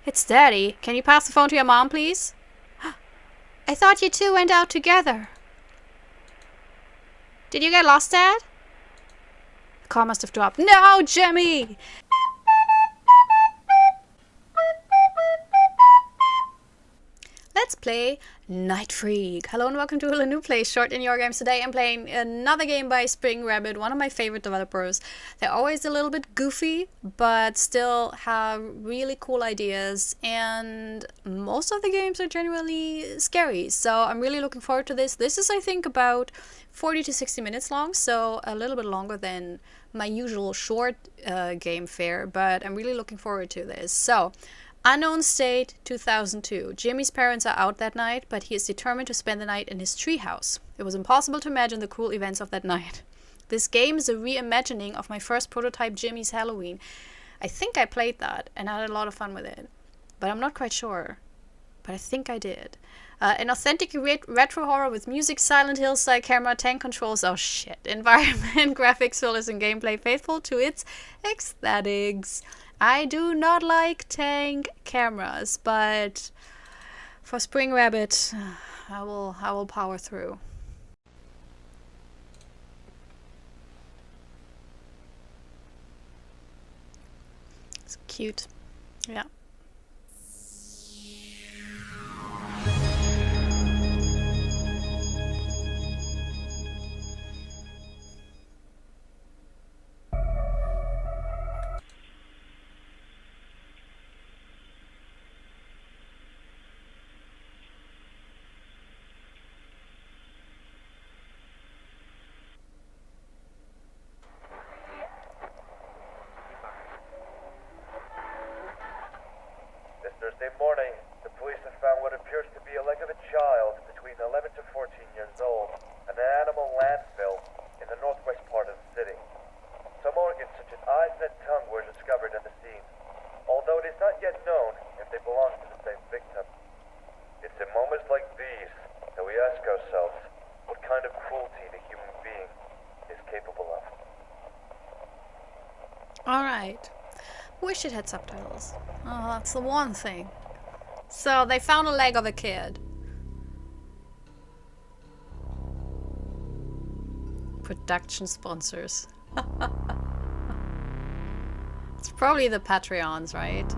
It's Daddy. Can you pass the phone to your mom, please? I thought you two went out together. Did you get lost, Dad? The call must have dropped. No, Jimmy! Let's play Night Freak. Hello and welcome to a new play short in your games. Today I'm playing another game by Spring Rabbit, one of my favorite developers. They're always a little bit goofy, but still have really cool ideas, and most of the games are genuinely scary. So I'm really looking forward to this. This is, I think, about 40 to 60 minutes long, so a little bit longer than my usual short game fare, but I'm really looking forward to this. So, Unknown State, 2002. Jimmy's parents are out that night, but he is determined to spend the night in his treehouse. It was impossible to imagine the cruel events of that night. This game is a reimagining of my first prototype Jimmy's Halloween. I think I played that and had a lot of fun with it, but I'm not quite sure. But I think I did. An authentic retro horror with music, Silent Hill style camera, tank controls, oh shit, environment, graphics, fillers, and gameplay faithful to its aesthetics. I do not like tank cameras, but for Spring Rabbit, I will power through. It's cute. Yeah. This Thursday morning, the police have found what appears to be a leg of a child between 11 to 14 years old in an animal landfill in the northwest part of the city. Some organs such as eyes and a tongue were discovered at the scene, although it is not yet known if they belong to the same victim. It's in moments like these that we ask ourselves what kind of cruelty the human being is capable of. Alright. Wish it had subtitles. Oh, that's the one thing. So, they found a leg of a kid. Production sponsors. It's probably the Patreons, right?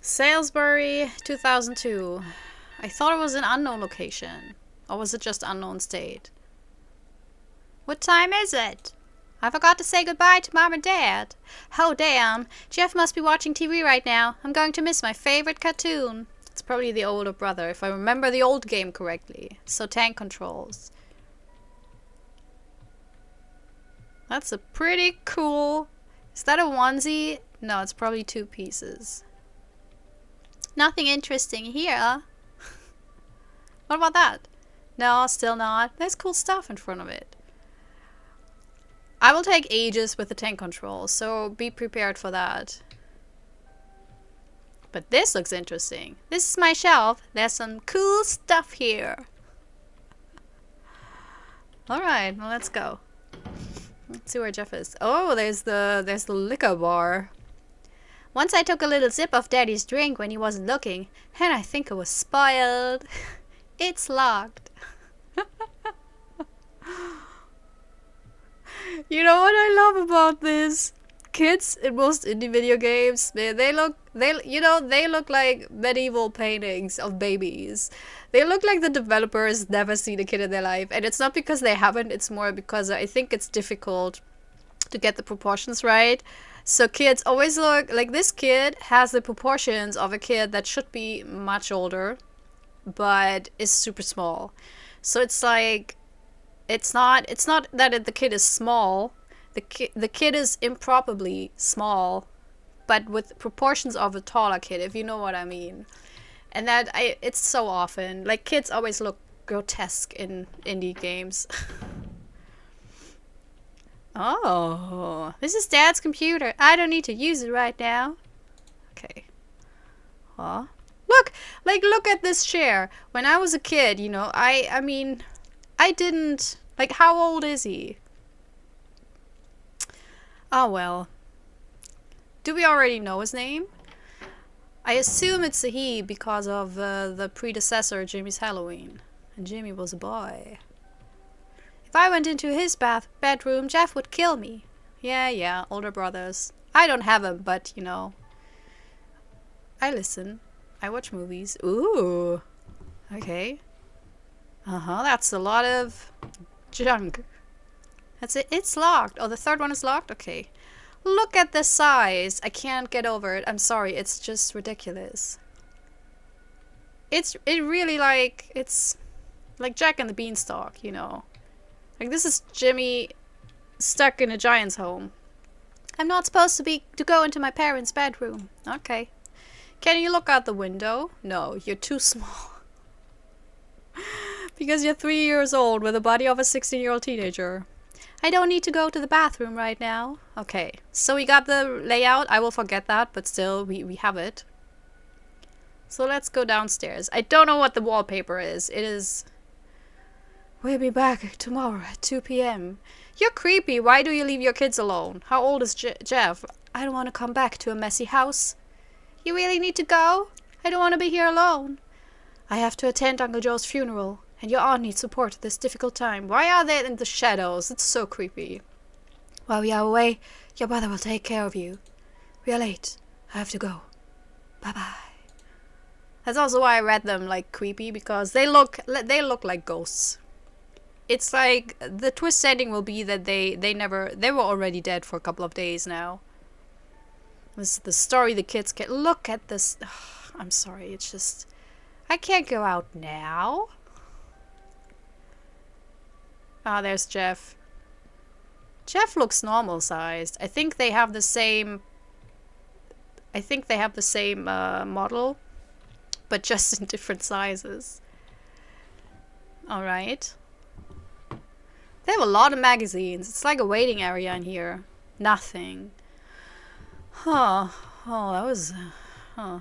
Salisbury, 2002. I thought it was an unknown location. Or was it just unknown state? What time is it? I forgot to say goodbye to Mom and Dad. Oh damn, Jeff must be watching TV right now. I'm going to miss my favorite cartoon. It's probably the older brother, if I remember the old game correctly. So tank controls. That's a pretty cool... Is that a onesie? No, it's probably two pieces. Nothing interesting here. What about that? No, still not. There's cool stuff in front of it. I will take ages with the tank controls, so be prepared for that. But this looks interesting. This is my shelf. There's some cool stuff here. Alright, well, let's go. Let's see where Jeff is. Oh, there's the liquor bar. Once I took a little sip of Daddy's drink when he wasn't looking, and I think it was spoiled. It's locked. You know what I love about this? Kids in most indie video games, they look like medieval paintings of babies. They look like the developers never seen a kid in their life, and it's not because they haven't, it's more because I think it's difficult to get the proportions right. So kids always look like this kid has the proportions of a kid that should be much older, but is super small. So it's like, it's not that the kid is small. The kid is improbably small, but with proportions of a taller kid, if you know what I mean. And it's so often. Like, kids always look grotesque in indie games. Oh, this is Dad's computer. I don't need to use it right now. Okay. Huh? Look! Like, look at this chair. When I was a kid, you know, I mean, I didn't... Like, how old is he? Oh, well. Do we already know his name? I assume it's a he because of the predecessor, Jimmy's Halloween. And Jimmy was a boy. If I went into his bedroom, Jeff would kill me. Yeah, older brothers. I don't have them, but, you know. I listen. I watch movies. Ooh. Okay. That's a lot of junk. That's it. It's locked. Oh, the third one is locked? Okay. Look at the size. I can't get over it. I'm sorry. It's just ridiculous. It's like Jack and the Beanstalk, you know. Like, this is Jimmy stuck in a giant's home. I'm not supposed to go into my parents' bedroom. Okay. Can you look out the window? No, you're too small. Because you're 3 years old with the body of a 16-year-old teenager. I don't need to go to the bathroom right now. Okay, so we got the layout. I will forget that, but still, we have it. So let's go downstairs. I don't know what the wallpaper is. It is... We'll be back tomorrow at 2 p.m. You're creepy. Why do you leave your kids alone? How old is Jeff? I don't want to come back to a messy house. You really need to go? I don't want to be here alone. I have to attend Uncle Joe's funeral, and your aunt needs support at this difficult time. Why are they in the shadows? It's so creepy. While we are away, your brother will take care of you. We are late. I have to go. Bye-bye. That's also why I read them like creepy, because they look like ghosts. It's like the twist ending will be that they were already dead for a couple of days now. This is the story the kids can look at this. Ugh, I'm sorry, it's just I can't go out now. Ah, there's Jeff. Jeff looks normal sized. I think they have the same model, but just in different sizes. All right. They have a lot of magazines. It's like a waiting area in here. Nothing. Huh. Oh, that was... Huh.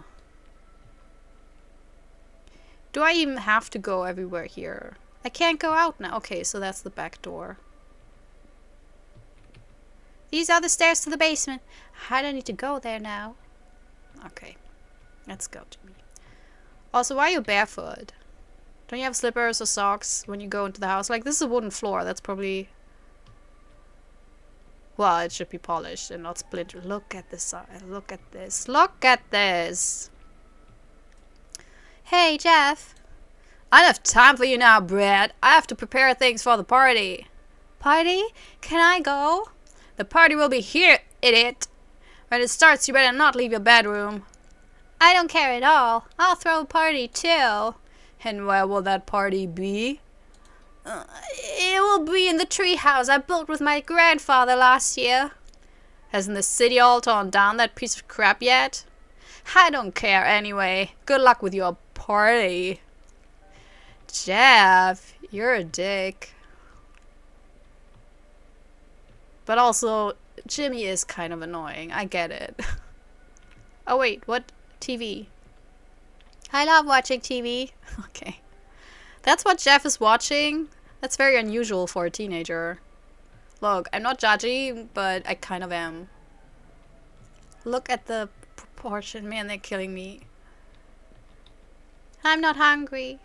Do I even have to go everywhere here? I can't go out now. Okay, so that's the back door. These are the stairs to the basement. I don't need to go there now. Okay. Let's go, Jimmy. Also, why are you barefoot? Don't you have slippers or socks when you go into the house? Like, this is a wooden floor. That's probably... Well, it should be polished and not splintered. Look at this. Look at this. Look at this. Hey, Jeff. I don't have time for you now, Brad. I have to prepare things for the party. Party? Can I go? The party will be here, idiot. When it starts, you better not leave your bedroom. I don't care at all. I'll throw a party, too. And where will that party be? It will be in the treehouse I built with my grandfather last year. Hasn't the city all torn down that piece of crap yet? I don't care anyway. Good luck with your party. Jeff, you're a dick. But also, Jimmy is kind of annoying. I get it. Oh wait, what? TV. I love watching TV. Okay. That's what Jeff is watching? That's very unusual for a teenager. Look, I'm not judgy, but I kind of am. Look at the proportion. Man, they're killing me. I'm not hungry.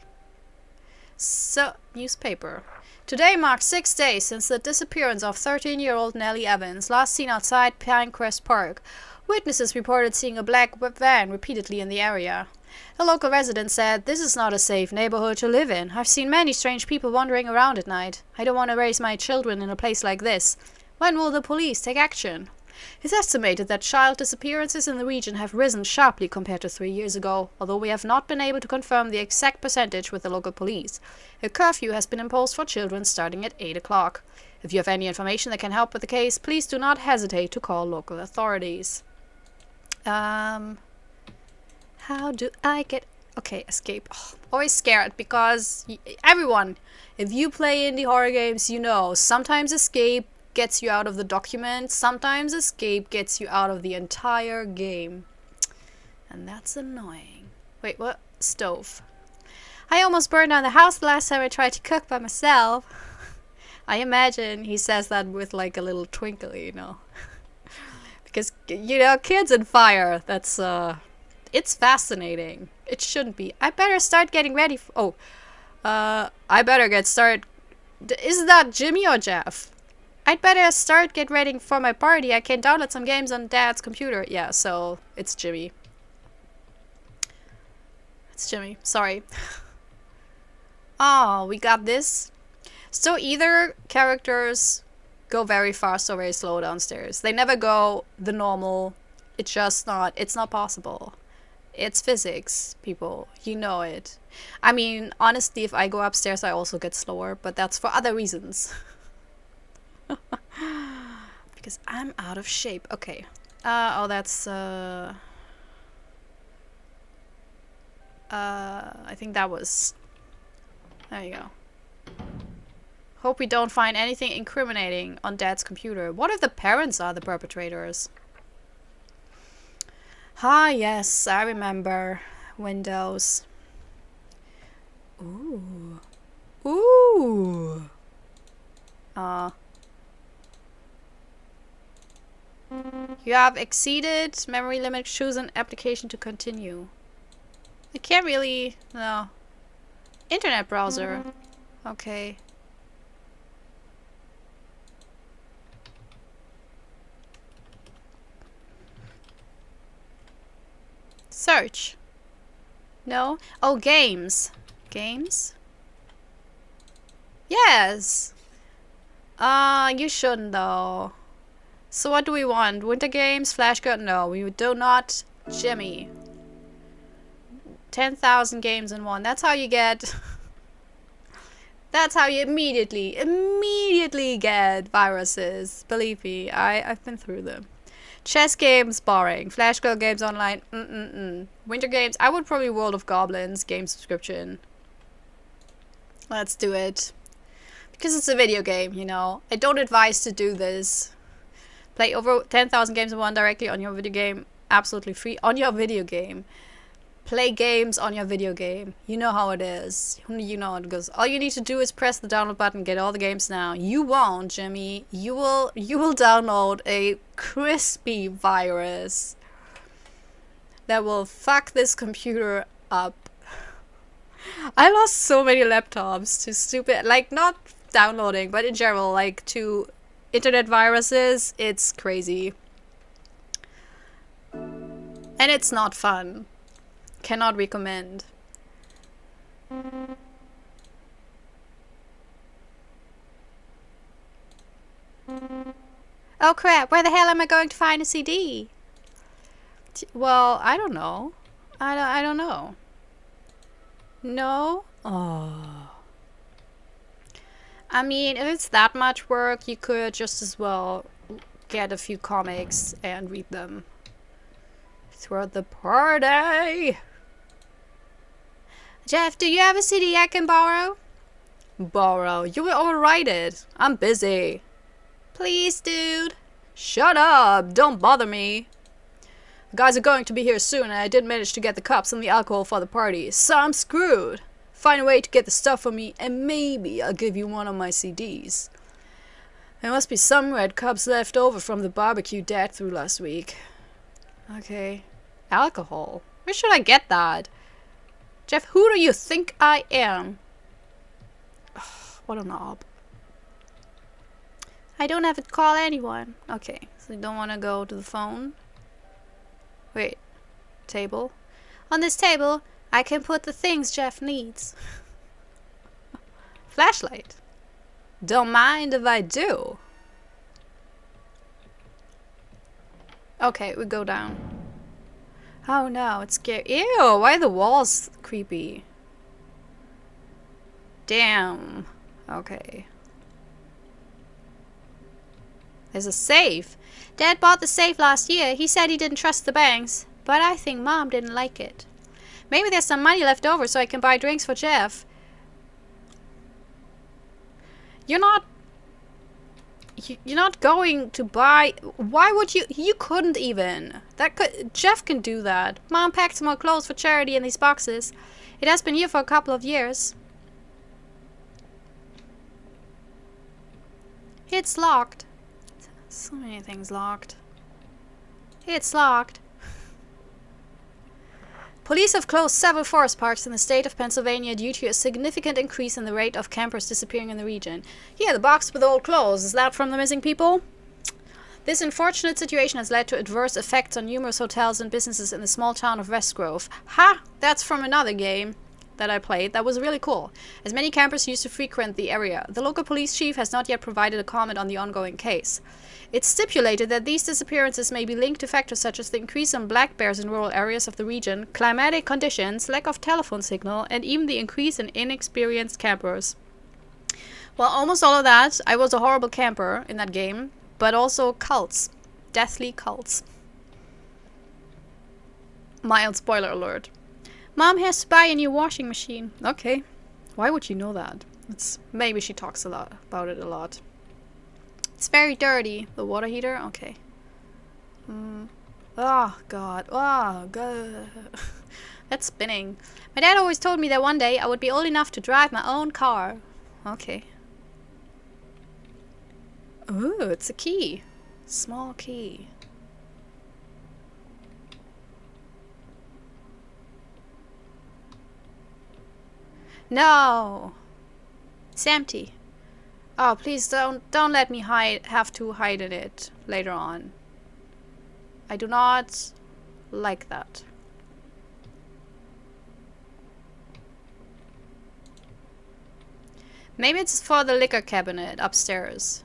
So, newspaper. Today marks 6 days since the disappearance of 13-year-old Nellie Evans, last seen outside Pinecrest Park. Witnesses reported seeing a black van repeatedly in the area. A local resident said, "This is not a safe neighborhood to live in. I've seen many strange people wandering around at night. I don't want to raise my children in a place like this. When will the police take action?" It's estimated that child disappearances in the region have risen sharply compared to 3 years ago, although we have not been able to confirm the exact percentage with the local police. A curfew has been imposed for children starting at 8 o'clock. If you have any information that can help with the case, please do not hesitate to call local authorities. How do I get Okay, escape. Oh, always scared because everyone, if you play indie horror games, you know sometimes escape gets you out of the document, sometimes escape gets you out of the entire game. And that's annoying. Wait, what? Stove. I almost burned down the house the last time I tried to cook by myself. I imagine he says that with like a little twinkle, you know. Because, you know, kids and fire, that's, it's fascinating. It shouldn't be. I better start getting ready for, I better get started. Is that Jimmy or Jeff? I'd better get ready for my party. I can download some games on Dad's computer. Yeah, so it's Jimmy. It's Jimmy. Sorry. Oh, we got this. So either characters go very fast or very slow downstairs. They never go the normal. It's just not. It's not possible. It's physics, people. You know it. I mean, honestly, if I go upstairs, I also get slower, but that's for other reasons. Because I'm out of shape. Okay. Oh, that's, I think that was... There you go. Hope we don't find anything incriminating on Dad's computer. What if the parents are the perpetrators? Ah, yes, I remember. Windows. Ooh. Ooh. You have exceeded memory limit. Choose an application to continue. I can't really... No. Internet browser. Okay. Search. No? Oh, games. Games? Yes. You shouldn't though. So what do we want? Winter games? Flash gun? No, we do not. Jimmy. 10,000 games in one. That's how you get... That's how you immediately get viruses. Believe me, I've been through them. Chess games, boring. Flash girl games online, Winter games, I would probably World of Goblins, game subscription. Let's do it. Because it's a video game, you know. I don't advise to do this. Play over 10,000 games in one directly on your video game. Absolutely free on your video game. Play games on your video game. You know how it is. You know how it goes. All you need to do is press the download button, get all the games now. You won't, Jimmy. You will download a crispy virus that will fuck this computer up. I lost so many laptops to stupid, like not downloading, but in general, like to internet viruses. It's crazy. And it's not fun. Cannot recommend. Oh crap, where the hell am I going to find a CD? Well, I don't know. I don't know. No? Oh. I mean, if it's that much work, you could just as well get a few comics and read them throughout the party. Jeff, do you have a CD I can borrow? Borrow? You will overwrite it. I'm busy. Please, dude. Shut up. Don't bother me. The guys are going to be here soon and I didn't manage to get the cups and the alcohol for the party, so I'm screwed. Find a way to get the stuff for me and maybe I'll give you one of my CDs. There must be some red cups left over from the barbecue Dad threw last week. Okay. Alcohol? Where should I get that? Jeff, who do you think I am? Ugh, what a knob. I don't have to call anyone. Okay, so you don't want to go to the phone. Wait. Table. On this table, I can put the things Jeff needs. Flashlight. Don't mind if I do. Okay, we go down. Oh no, it's scary. Ew, why are the walls creepy? Damn. Okay. There's a safe. Dad bought the safe last year. He said he didn't trust the banks, but I think Mom didn't like it. Maybe there's some money left over so I can buy drinks for Jeff. You're not going to buy... Why would you... You couldn't even. Jeff can do that. Mom packed some more clothes for charity in these boxes. It has been here for a couple of years. It's locked. So many things locked. It's locked. Police have closed several forest parks in the state of Pennsylvania due to a significant increase in the rate of campers disappearing in the region. Yeah, the box with old clothes. Is that from the missing people? This unfortunate situation has led to adverse effects on numerous hotels and businesses in the small town of West Grove. Ha! That's from another game that I played. That was really cool. As many campers used to frequent the area. The local police chief has not yet provided a comment on the ongoing case. It's stipulated that these disappearances may be linked to factors such as the increase in black bears in rural areas of the region, climatic conditions, lack of telephone signal, and even the increase in inexperienced campers. Well, almost all of that. I was a horrible camper in that game, but also cults. Deathly cults. Mild spoiler alert. Mom has to buy a new washing machine. Okay. Why would you know that? Maybe she talks a lot about it a lot. It's very dirty. The water heater? Okay. Oh, God. Oh, God. That's spinning. My dad always told me that one day I would be old enough to drive my own car. Okay. Ooh, it's a key. Small key. No! It's empty. Oh, please don't let me have to hide in it later on. I do not like that. Maybe it's for the liquor cabinet upstairs.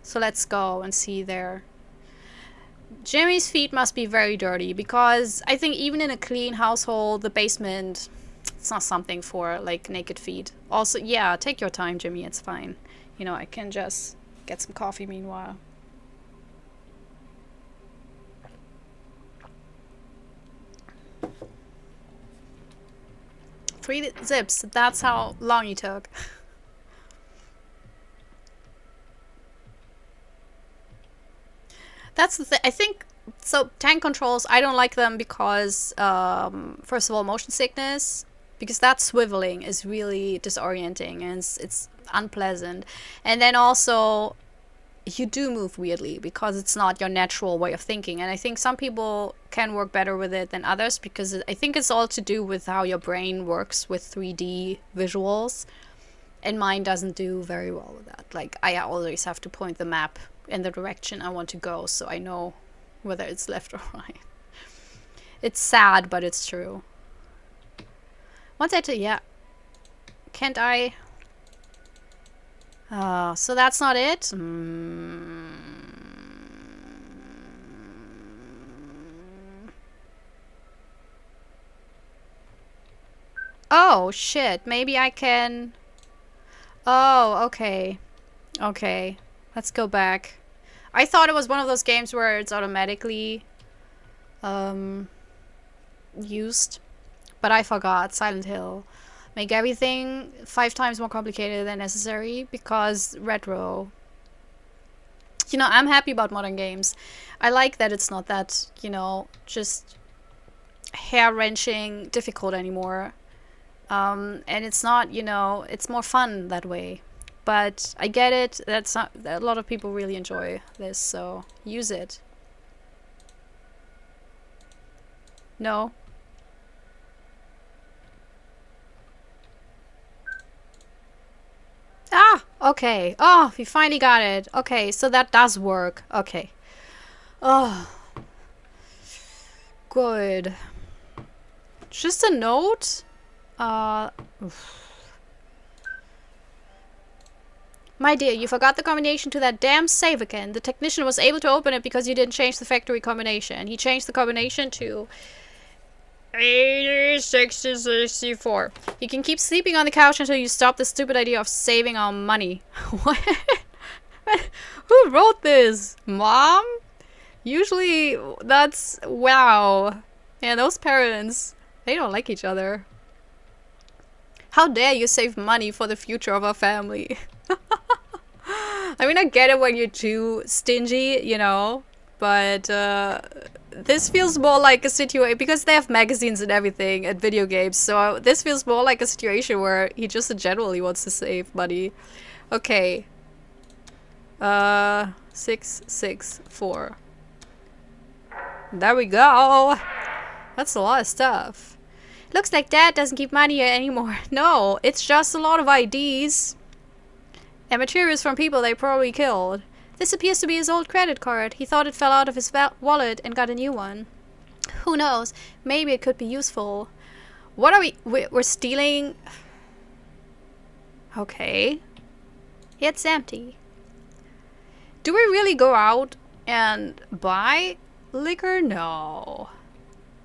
So let's go and see there. Jimmy's feet must be very dirty because I think even in a clean household, the basement... It's not something for, like, naked feet. Also, yeah, take your time, Jimmy. It's fine. You know, I can just get some coffee meanwhile. 3 zips. That's how long you took. That's the thing. I think... So, tank controls, I don't like them because, first of all, motion sickness. Because that swiveling is really disorienting and it's unpleasant. And then also, you do move weirdly because it's not your natural way of thinking. And I think some people can work better with it than others because I think it's all to do with how your brain works with 3D visuals. And mine doesn't do very well with that. Like, I always have to point the map in the direction I want to go so I know whether it's left or right. It's sad, but it's true. Once I yeah. Can't I? So that's not it? Oh, shit. Maybe I can... Oh, okay. Okay. Let's go back. I thought it was one of those games where it's automatically used. But I forgot. Silent Hill. Make everything 5 times more complicated than necessary because retro. You know, I'm happy about modern games. I like that it's not that, you know, just hair-wrenching difficult anymore. And it's not, you know, it's more fun that way. But I get it. That's not, a lot of people really enjoy this, so use it. No. Ah, okay. Oh, we finally got it. Okay, so that does work. Okay. Oh. Good. Just a note. My dear, you forgot the combination to that damn save again. The technician was able to open it because you didn't change the factory combination. He changed the combination to 8064. You can keep sleeping on the couch until you stop the stupid idea of saving our money. What? Who wrote this? Mom? Usually, that's... Wow. Yeah, those parents. They don't like each other. How dare you save money for the future of our family? I mean, I get it when you're too stingy, you know, but this feels more like a situation because they have magazines and everything and video games. So this feels more like a situation where he just generally wants to save money. Okay. 664. There we go. That's a lot of stuff. Looks like Dad doesn't keep money here anymore. No, it's just a lot of IDs. And materials from people they probably killed. This appears to be his old credit card. He thought it fell out of his wallet and got a new one. Who knows? Maybe it could be useful. What are we... We're stealing... Okay. It's empty. Do we really go out and buy liquor? No.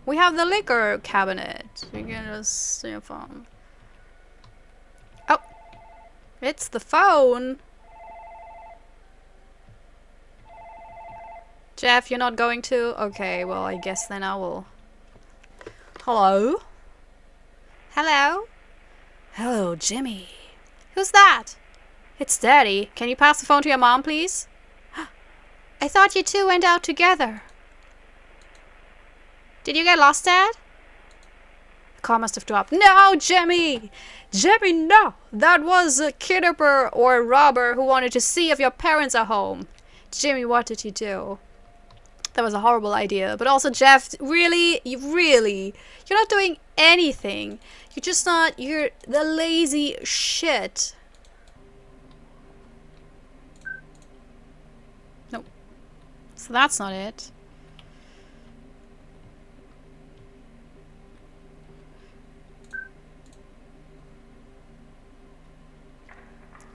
We have the liquor cabinet. We can just see a phone. Oh. It's the phone. Jeff, you're not going to? Okay, well, I guess then I will. Hello? Hello? Hello, Jimmy. Who's that? It's Daddy. Can you pass the phone to your mom, please? I thought you two went out together. Did you get lost, Dad? The car must have dropped. No, Jimmy! Jimmy, no! That was a kidnapper or a robber who wanted to see if your parents are home. Jimmy, what did you do? That was a horrible idea. But also, Jeff, really? You're not doing anything. You're the lazy shit. Nope. So that's not it.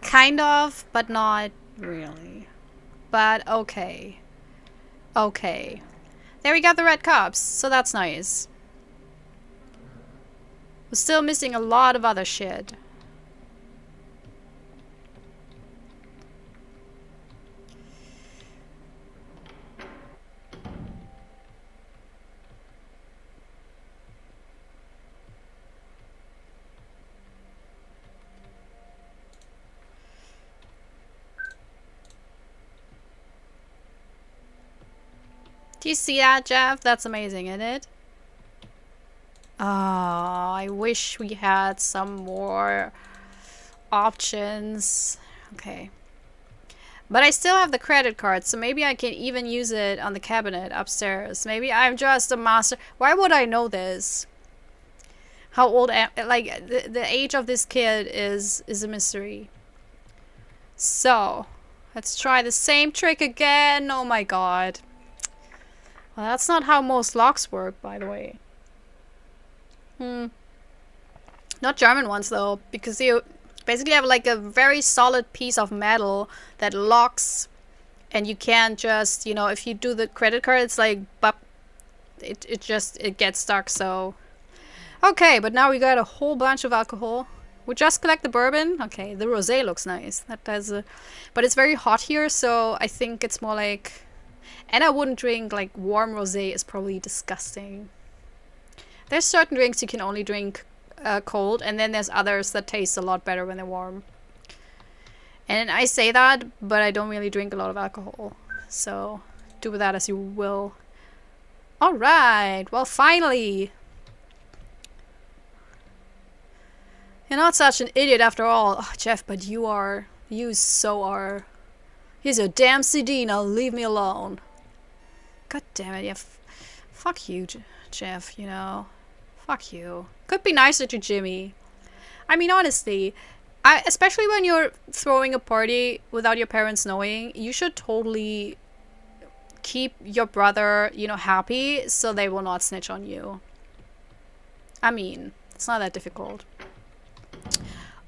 Kind of, but not really. But okay. Okay. There we got the red cups, so that's nice. We're still missing a lot of other shit. Do you see that, Jeff? That's amazing, isn't it? Oh, I wish we had some more options. Okay. But I still have the credit card, so maybe I can even use it on the cabinet upstairs. Maybe I'm just a master. Why would I know this? How old like the age of this kid is a mystery. So, let's try the same trick again. Oh my god. Well, that's not how most locks work, by the way. Not German ones, though, because you basically have like a very solid piece of metal that locks, and you can't just, you know, if you do the credit card, it's like, bop, it gets stuck, so. Okay, but now we got a whole bunch of alcohol. We just collect the bourbon. Okay, the rosé looks nice. That does, but it's very hot here, so I think it's more like. And I wouldn't drink, like, warm rosé is probably disgusting. There's certain drinks you can only drink cold, and then there's others that taste a lot better when they're warm. And I say that, but I don't really drink a lot of alcohol. So, do with that as you will. Alright, well, finally! You're not such an idiot after all. Oh, Jeff, but you are. You so are. Here's your damn CD, now leave me alone. God damn it, yeah. Fuck you, Jeff, you know. Fuck you. Could be nicer to Jimmy. I mean, honestly, especially when you're throwing a party without your parents knowing, you should totally keep your brother, you know, happy so they will not snitch on you. I mean, it's not that difficult.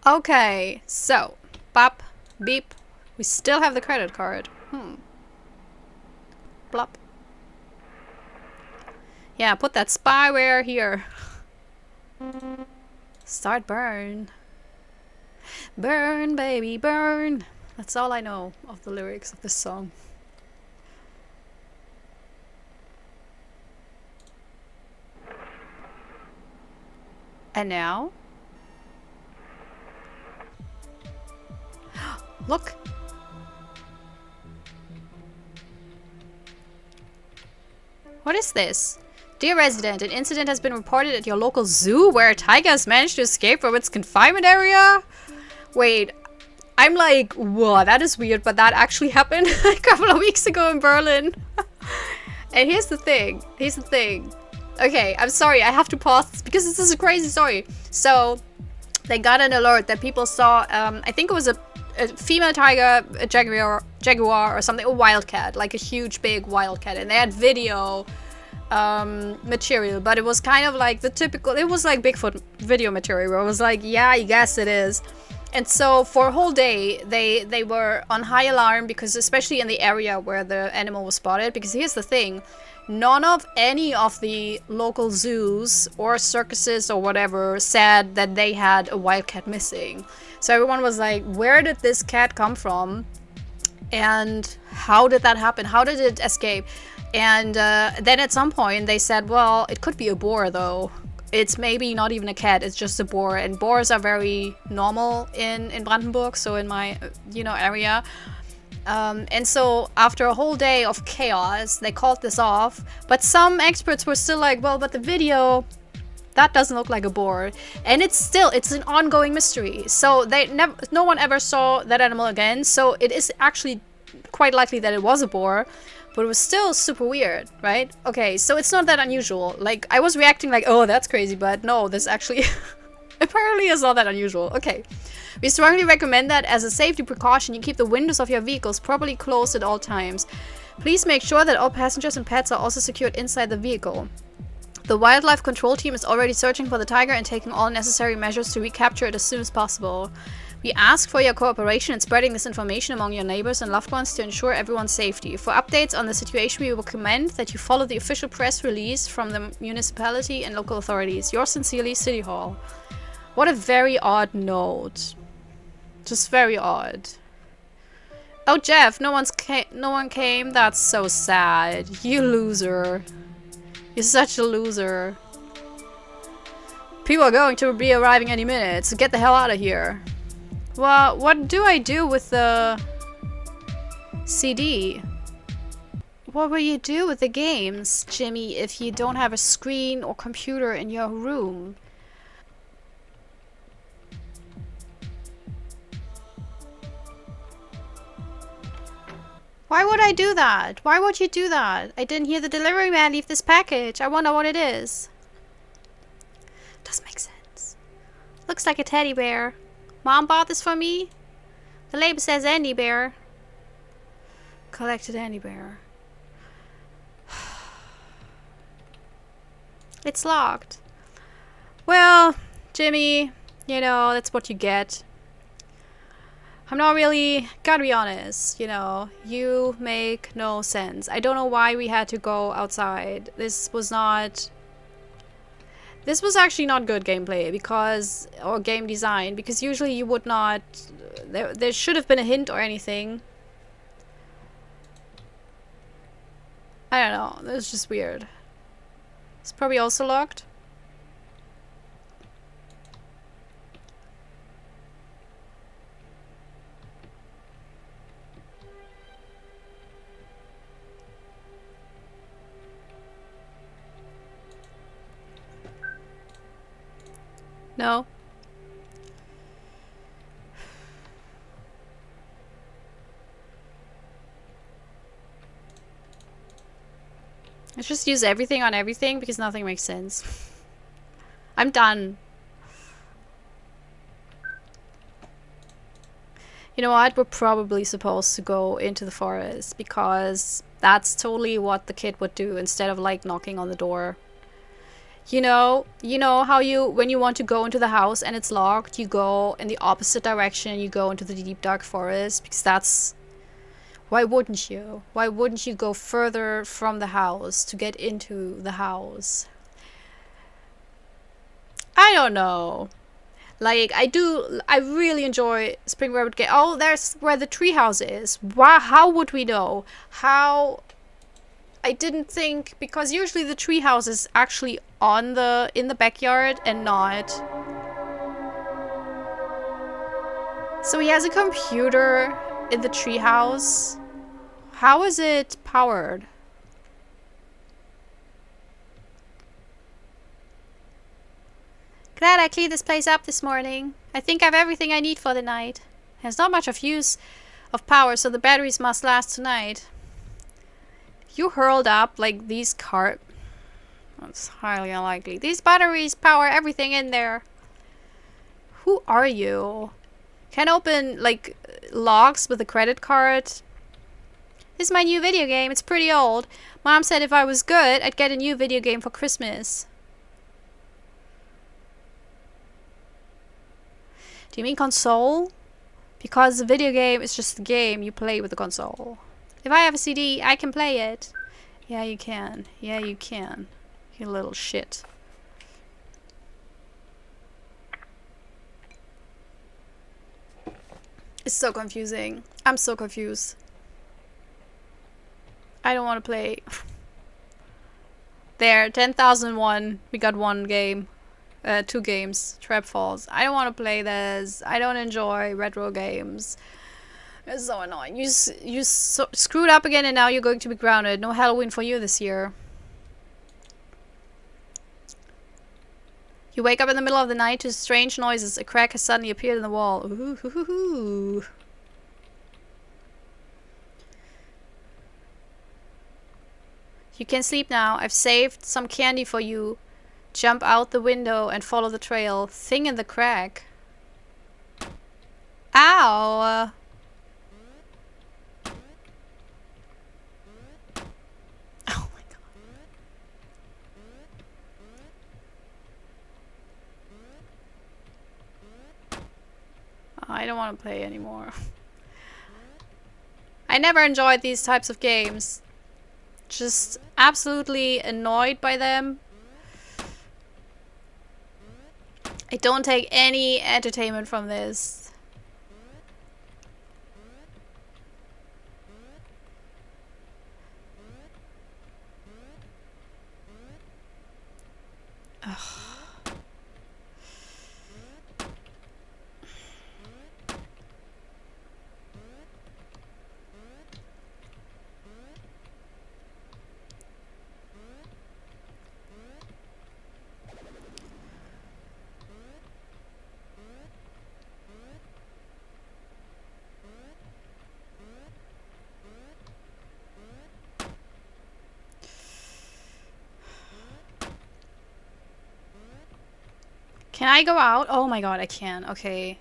Okay, so, bop, beep. We still have the credit card. Blop. Yeah, put that spyware here. Start burn. Burn, baby, burn. That's all I know of the lyrics of this song. And now? Look. What is this? Dear resident, an incident has been reported at your local zoo where a tiger has managed to escape from its confinement area. Wait, I'm like, whoa, that is weird, but that actually happened a couple of weeks ago in Berlin. And here's the thing. Okay, I'm sorry, I have to pause this because this is a crazy story. So, they got an alert that people saw, I think it was a female tiger, a jaguar or something, a wildcat, like a huge big wildcat. And they had video material, but it was kind of like the typical, it was like Bigfoot video material where it was like, yeah, I guess it is. And so for a whole day, they were on high alarm because especially in the area where the animal was spotted, because here's the thing, none of any of the local zoos or circuses or whatever said that they had a wildcat missing. So everyone was like, where did this cat come from? And how did that happen? How did it escape? And then at some point they said, well, it could be a boar though. It's maybe not even a cat, it's just a boar. And boars are very normal in Brandenburg, so in my, area. And so after a whole day of chaos, they called this off. But some experts were still like, well, but the video, that doesn't look like a boar. And it's an ongoing mystery. So no one ever saw that animal again. So it is actually quite likely that it was a boar. But it was still super weird, right? Okay, so it's not that unusual. Like, I was reacting like, oh, that's crazy, but no, this actually apparently is not that unusual. Okay. We strongly recommend that as a safety precaution, you keep the windows of your vehicles properly closed at all times. Please make sure that all passengers and pets are also secured inside the vehicle. The wildlife control team is already searching for the tiger and taking all necessary measures to recapture it as soon as possible. We ask for your cooperation in spreading this information among your neighbors and loved ones to ensure everyone's safety. For updates on the situation, we recommend that you follow the official press release from the municipality and local authorities. Yours sincerely, City Hall. What a very odd note. Just very odd. Oh, Jeff, no one came? That's so sad. You loser. You're such a loser. People are going to be arriving any minute, so get the hell out of here. Well, what do I do with the CD? What will you do with the games, Jimmy, if you don't have a screen or computer in your room? Why would I do that? Why would you do that? I didn't hear the delivery man leave this package. I wonder what it is. Doesn't make sense. Looks like a teddy bear. Mom bought this for me? The label says Andy Bear. Collected Andy Bear. It's locked. Well, Jimmy, that's what you get. I'm not really, gotta be honest, you make no sense. I don't know why we had to go outside. This was actually not good gameplay or game design, because usually you would not, there should have been a hint or anything. I don't know, it was just weird. It's probably also locked. No. Let's just use everything on everything because nothing makes sense. I'm done. You know what? We're probably supposed to go into the forest because that's totally what the kid would do instead of like knocking on the door. You know how when you want to go into the house and it's locked, you go in the opposite direction, you go into the deep dark forest, because that's... Why wouldn't you? Why wouldn't you go further from the house to get into the house? I don't know. Like, I really enjoy Spring Rabbit game. Oh, there's where the treehouse is. Wow, how would we know? How I didn't think, because usually the treehouse is actually in the backyard and not. So he has a computer in the treehouse. How is it powered? Glad I cleaned this place up this morning. I think I have everything I need for the night. There's not much of use of power, so the batteries must last tonight. You hurled up like these That's highly unlikely. These batteries power everything in there. Who are you? Can open like locks with a credit card. This is my new video game. It's pretty old. Mom said if I was good, I'd get a new video game for Christmas. Do you mean console? Because the video game is just a game you play with the console. If I have a CD, I can play it. Yeah, you can. Yeah, you can. You little shit. It's so confusing. I'm so confused. I don't want to play. There, 10,001. We got one game. 2 games. Trap Falls. I don't want to play this. I don't enjoy retro games. It's so annoying. You screwed up again and now you're going to be grounded. No Halloween for you this year. You wake up in the middle of the night to strange noises. A crack has suddenly appeared in the wall. Ooh. You can sleep now. I've saved some candy for you. Jump out the window and follow the trail. Thing in the crack. Ow! Oh my god. I don't want to play anymore. I never enjoyed these types of games. Just absolutely annoyed by them. I don't take any entertainment from this. Ugh. Can I go out? Oh my god, I can. Okay.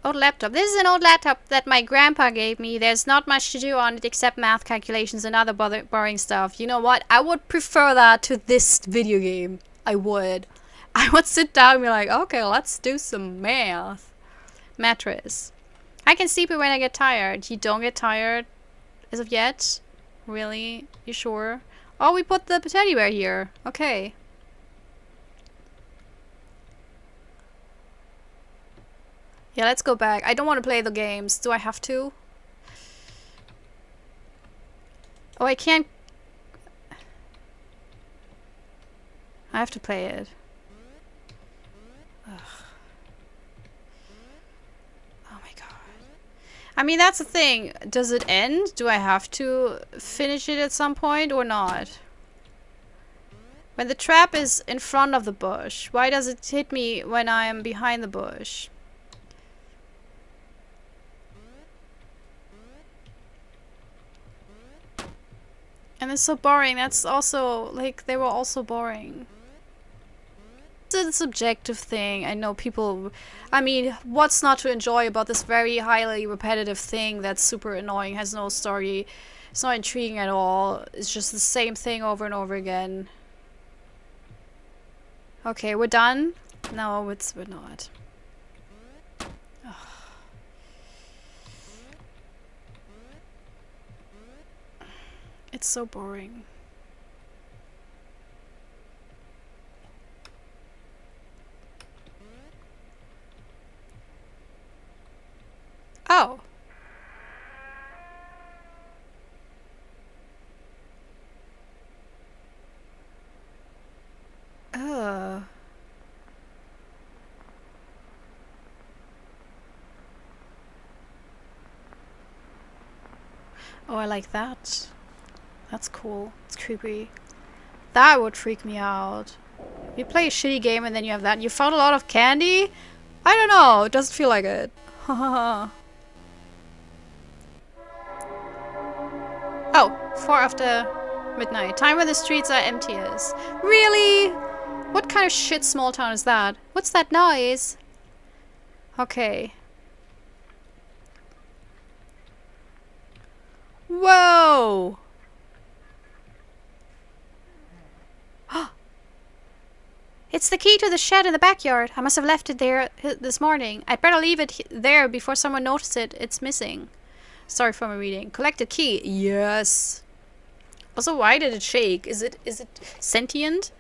Old laptop. This is an old laptop that my grandpa gave me. There's not much to do on it except math calculations and other boring stuff. You know what? I would prefer that to this video game. I would. I would sit down and be like, okay, let's do some math. Mattress. I can sleep it when I get tired. You don't get tired as of yet? Really? You sure? Oh, we put the teddy bear here. Okay. Yeah, let's go back. I don't want to play the games. Do I have to? Oh, I can't. I have to play it. Ugh. Oh my god. I mean, that's the thing. Does it end? Do I have to finish it at some point or not? When the trap is in front of the bush, why does it hit me when I am behind the bush? And it's so boring. That's also, like, they were also boring. It's a subjective thing. I know people... I mean, what's not to enjoy about this very highly repetitive thing that's super annoying, has no story, it's not intriguing at all. It's just the same thing over and over again. Okay, we're done? No, we're not. Ugh. It's so boring. Oh. Oh, I like that. That's cool. It's creepy. That would freak me out. You play a shitty game and then you have that. You found a lot of candy? I don't know. It doesn't feel like it. Oh, 4 after midnight. Time when the streets are emptiest. Really? What kind of shit small town is that? What's that noise? Okay. Whoa! It's the key to the shed in the backyard. I must have left it there this morning. I'd better leave it there before someone notices it's missing. Sorry for my reading. Collected key. Yes. Also, why did it shake? Is it sentient?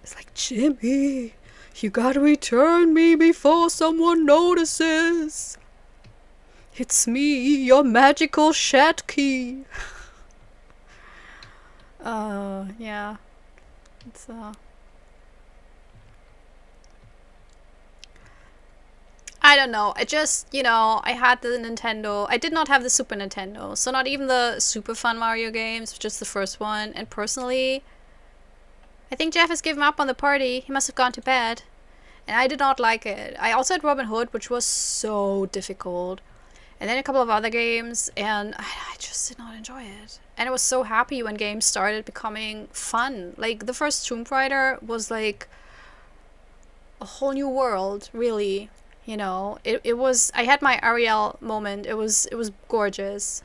It's like, Jimmy, you gotta return me before someone notices. It's me, your magical shed key. Yeah. It's I don't know. I just, I had the Nintendo. I did not have the Super Nintendo. So not even the super fun Mario games, just the first one. And personally, I think Jeff has given up on the party. He must have gone to bed. And I did not like it. I also had Robin Hood, which was so difficult. And then a couple of other games, and I just did not enjoy it. And I was so happy when games started becoming fun. Like, the first Tomb Raider was like a whole new world, really. It was, I had my Ariel moment. It was gorgeous.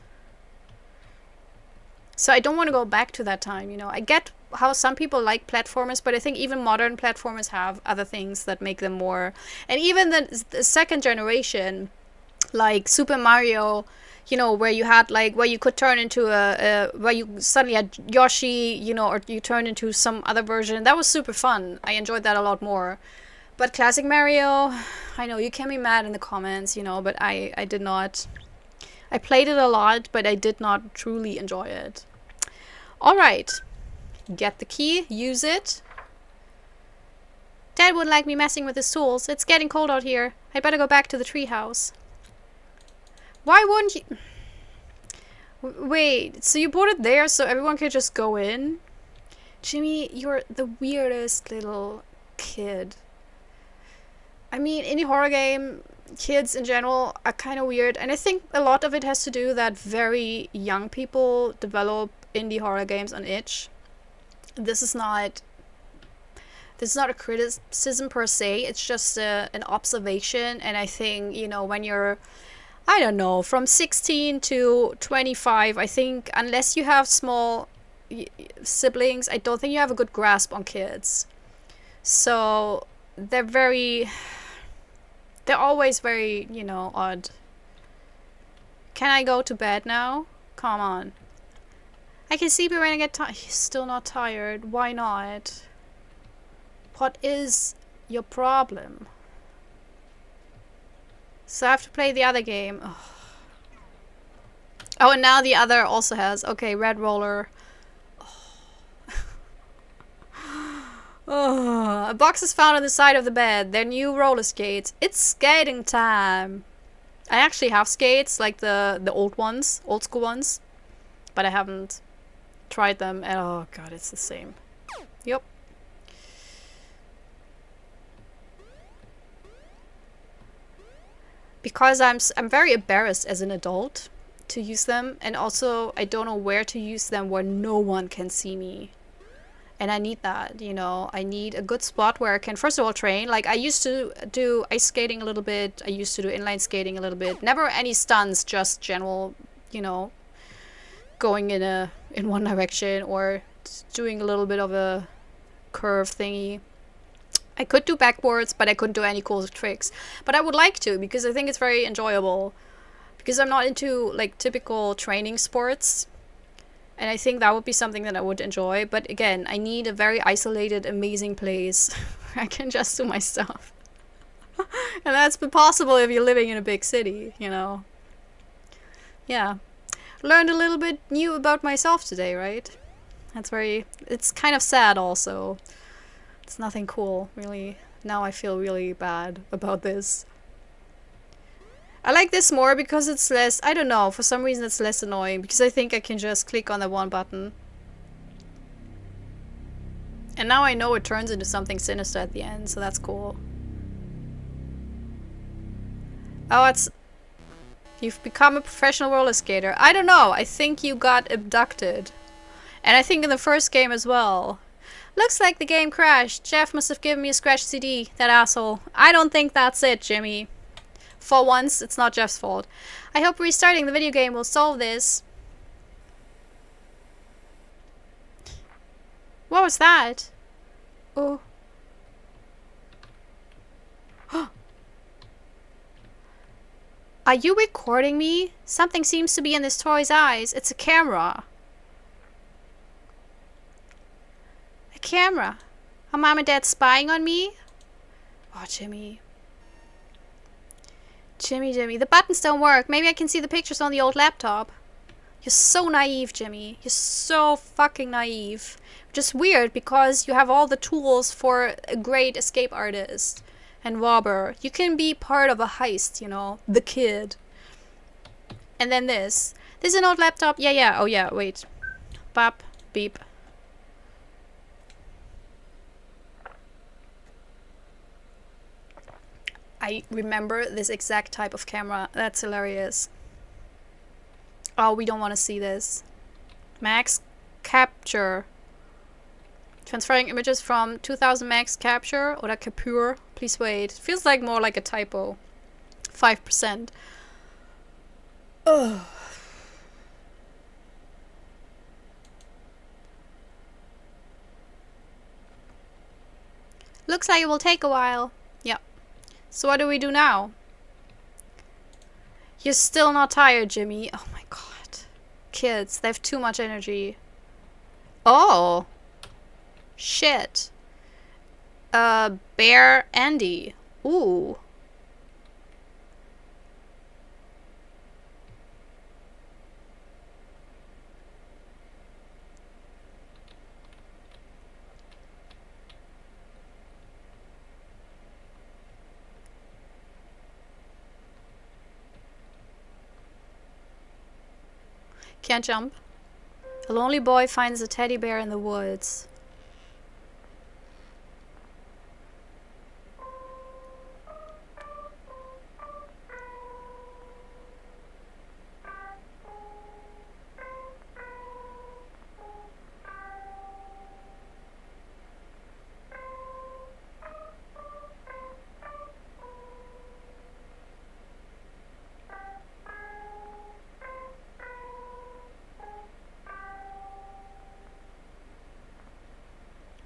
So I don't want to go back to that time, I get how some people like platformers, but I think even modern platformers have other things that make them more. And even the second generation, like Super Mario, where you had where you could turn into where you suddenly had Yoshi, or you turn into some other version. That was super fun. I enjoyed that a lot more. But classic Mario, I know you can be mad in the comments, but I did not. I played it a lot, but I did not truly enjoy it. Alright. Get the key, use it. Dad wouldn't like me messing with his tools. It's getting cold out here. I'd better go back to the treehouse. Why wouldn't you... Wait, so you put it there so everyone could just go in? Jimmy, you're the weirdest little kid. I mean, indie horror game, kids in general are kind of weird. And I think a lot of it has to do that very young people develop indie horror games on itch. This is not a criticism per se. It's just an observation. And I think, when you're, I don't know, from 16 to 25, I think unless you have small siblings, I don't think you have a good grasp on kids. So they're always very, odd. Can I go to bed now? Come on. I can sleep when I get tired. He's still not tired. Why not? What is your problem? So I have to play the other game. Ugh. Oh, and now the other also has. Okay, Red Roller. Oh, a box is found on the side of the bed. They're new roller skates. It's skating time. I actually have skates, like the old ones, old school ones. But I haven't tried them. And oh god, it's the same. Yep. Because I'm very embarrassed as an adult to use them. And also, I don't know where to use them where no one can see me. And I need that, I need a good spot where I can, first of all, train. Like, I used to do ice skating a little bit. I used to do inline skating a little bit. Never any stunts, just general, going in one direction or doing a little bit of a curve thingy. I could do backwards, but I couldn't do any cool tricks. But I would like to, because I think it's very enjoyable. Because I'm not into, typical training sports. And I think that would be something that I would enjoy. But again, I need a very isolated, amazing place where I can just do my stuff. And that's possible if you're living in a big city, Yeah. Learned a little bit new about myself today, right? It's kind of sad also. It's nothing cool, really. Now I feel really bad about this. I like this more because it's less, I don't know, for some reason it's less annoying because I think I can just click on the one button. And now I know it turns into something sinister at the end, so that's cool. Oh, it's... You've become a professional roller skater. I don't know, I think you got abducted. And I think in the first game as well. Looks like the game crashed. Jeff must have given me a scratched CD, that asshole. I don't think that's it, Jimmy. For once, it's not Jeff's fault. I hope restarting the video game will solve this. What was that? Oh. Are you recording me? Something seems to be in this toy's eyes. It's a camera. A camera. Are Mom and Dad spying on me? Oh, Jimmy. Jimmy, the buttons don't work. Maybe I can see the pictures on the old laptop. You're so naive, Jimmy. You're so fucking naive. Which is weird because you have all the tools for a great escape artist and robber. You can be part of a heist, you know. The kid. And then this. This is an old laptop. Yeah. Oh yeah, wait. Bop. Beep. I remember this exact type of camera. That's hilarious. Oh, we don't want to see this. Max capture. Transferring images from 2000 max capture or capture. Please wait. It feels like more like a typo. 5%. Ugh. Looks like it will take a while. Yep. So what do we do now? You're still not tired, Jimmy. Oh my god. Kids, they have too much energy. Oh. Shit. Bear Andy. Ooh. Can't jump. A lonely boy finds a teddy bear in the woods.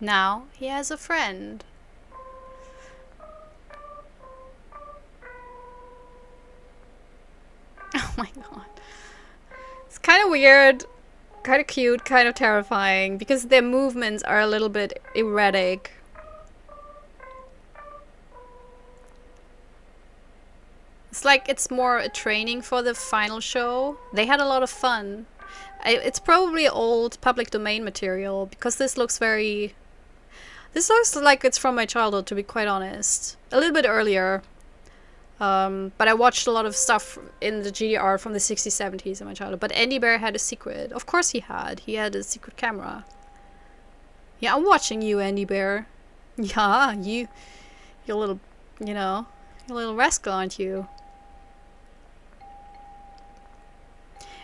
Now he has a friend. Oh my god. It's kind of weird, kind of cute, kind of terrifying because their movements are a little bit erratic. It's like it's more a training for the final show. They had a lot of fun. It's probably old public domain material because this looks very... This looks like it's from my childhood, to be quite honest. A little bit earlier. But I watched a lot of stuff in the GDR from the 60s, 70s in my childhood. But Andy Bear had a secret. Of course he had. He had a secret camera. Yeah, I'm watching you, Andy Bear. Yeah, you're a little, you know, you're a little rascal, aren't you?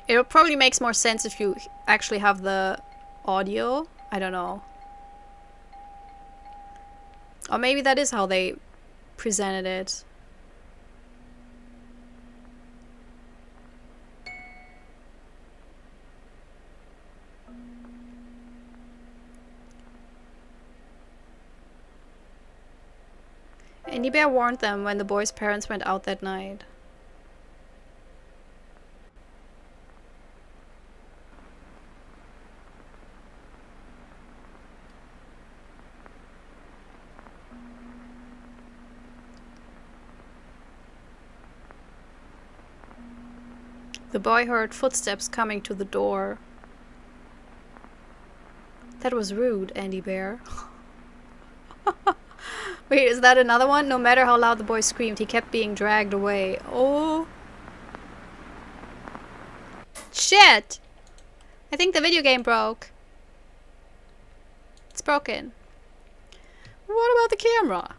It probably makes more sense if you actually have the audio. I don't know. Or maybe that is how they presented it. Andy Bear warned them when the boy's parents went out that night. The boy heard footsteps coming to the door. That was rude, Andy Bear. Wait, is that another one? No matter how loud the boy screamed, he kept being dragged away. Oh. Shit! I think the video game broke. It's broken. What about the camera?